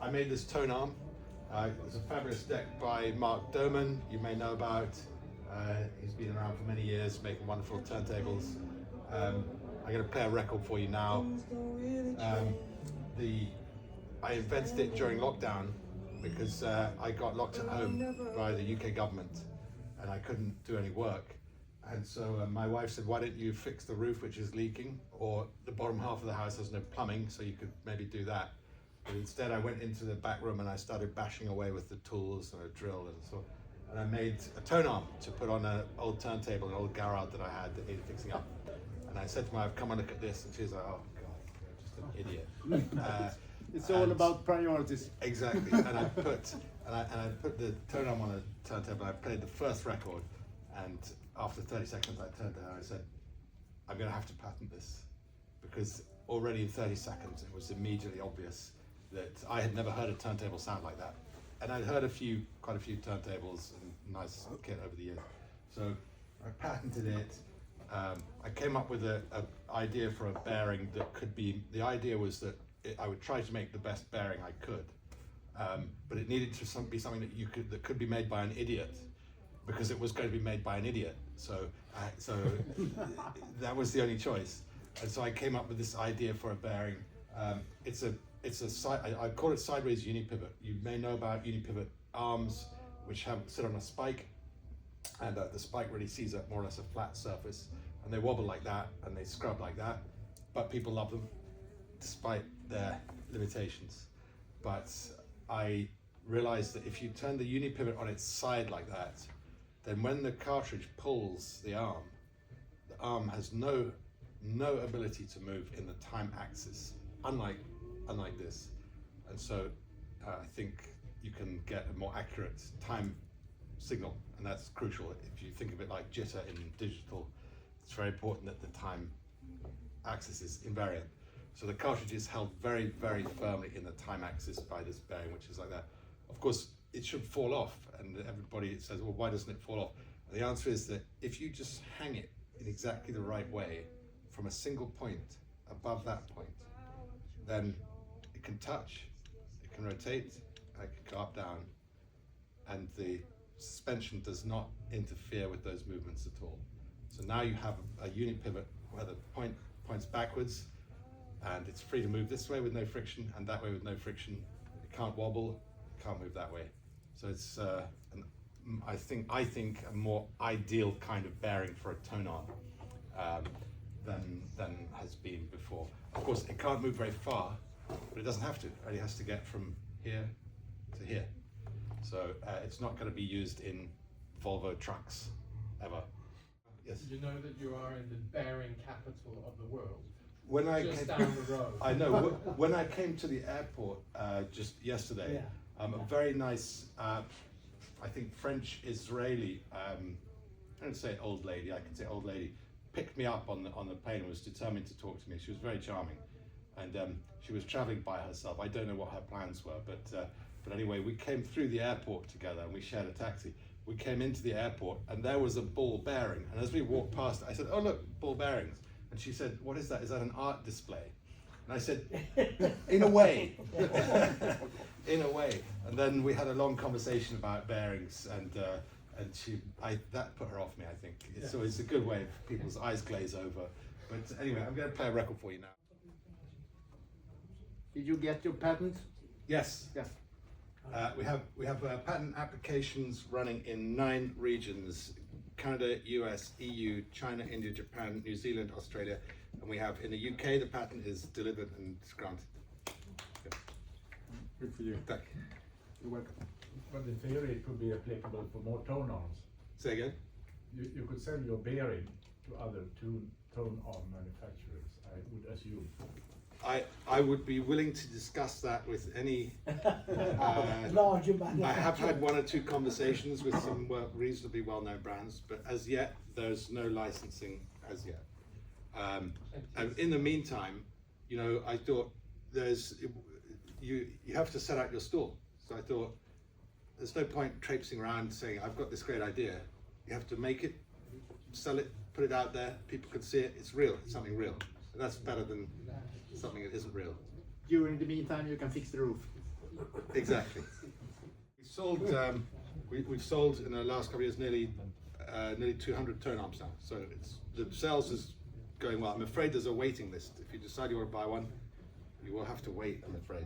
I made this tone arm. It's a fabulous deck by Mark Doman, you may know about. He's been around for many years, making wonderful turntables. I'm going to play a record for you now. I invented it during lockdown because I got locked at home by the UK government and I couldn't do any work. And so my wife said, why don't you fix the roof which is leaking, or the bottom half of the house has no plumbing, so you could maybe do that. But instead I went into the back room and I started bashing away with the tools and a drill and so. And I made a tone arm to put on an old turntable, an old Garrard that I had that needed fixing up. And I said to my wife, come and look at this. And she was like, oh God, you're just an idiot. It's all about priorities. Exactly. And I put the tone arm on a turntable. I played the first record, and after 30 seconds I turned to her and I said, I'm going to have to patent this, because already in 30 seconds it was immediately obvious that I had never heard a turntable sound like that. And I'd heard quite a few turntables and nice kit over the years. So I patented it. I came up with an idea for a bearing that could be, the idea was that I would try to make the best bearing I could, but it needed to be something that could be made by an idiot, because it was going to be made by an idiot. So that was the only choice. And so I came up with this idea for a bearing. I call it sideways uni-pivot. You may know about uni-pivot arms, which sit on a spike, and the spike really sees more or less a flat surface, and they wobble like that, and they scrub like that, but people love them, despite their limitations. But I realized that if you turn the uni-pivot on its side like that, then when the cartridge pulls the arm has no ability to move in the time axis, unlike this. And so I think you can get a more accurate time signal, and that's crucial. If you think of it like jitter in digital, it's very important that the time axis is invariant. So the cartridge is held very, very firmly in the time axis by this bearing, which is like that. Of course, it should fall off, and everybody says, well, why doesn't it fall off? And the answer is that if you just hang it in exactly the right way from a single point above that point, then it can touch, it can rotate, and it can go up, down, and the suspension does not interfere with those movements at all. So now you have a uni-pivot where the point points backwards, and it's free to move this way with no friction, and that way with no friction. It can't wobble, it can't move that way. So it's, I think a more ideal kind of bearing for a tone arm than has been before. Of course, it can't move very far, but it doesn't have to. It only has to get from here to here. So it's not going to be used in Volvo trucks ever. Yes. You know that you are in the bearing capital of the world. When I just came, down the road. I know. When I came to the airport just yesterday, a very nice, I think French-Israeli, I don't say old lady, I can say old lady, picked me up on the plane and was determined to talk to me. She was very charming, and she was traveling by herself. I don't know what her plans were, but anyway, we came through the airport together and we shared a taxi. We came into the airport and there was a ball bearing, and as we walked past it, I said, oh look, ball bearings. And she said, what is that? Is that an art display? And I said, in a way. In a way. And then we had a long conversation about bearings, and that put her off me, I think. So it's a good way if people's eyes glaze over. But anyway, I'm going to play a record for you now. Did you get your patent? Yes. Yes. We have patent applications running in 9 regions: Canada, US, EU, China, India, Japan, New Zealand, Australia, and we have in the UK the patent is delivered and granted. Good for you. Thank you. You're welcome. But in theory it could be applicable for more tone arms. Say again? You could sell your bearing to other tone arm manufacturers, I would assume. I would be willing to discuss that with any. Larger manufacturer. I have had 1 or 2 conversations with some reasonably well-known brands, but as yet there's no licensing as yet. And in the meantime, you know, I thought you have to set out your stall. So I thought there's no point traipsing around saying I've got this great idea. You have to make it, sell it, put it out there. People can see it. It's real. It's something real, and that's better than something that isn't real. During the meantime, you can fix the roof. Exactly. We sold. We've sold in the last couple of years nearly 200 tone arms now. So the sales is going well. I'm afraid there's a waiting list. If you decide you want to buy one, you will have to wait. I'm afraid.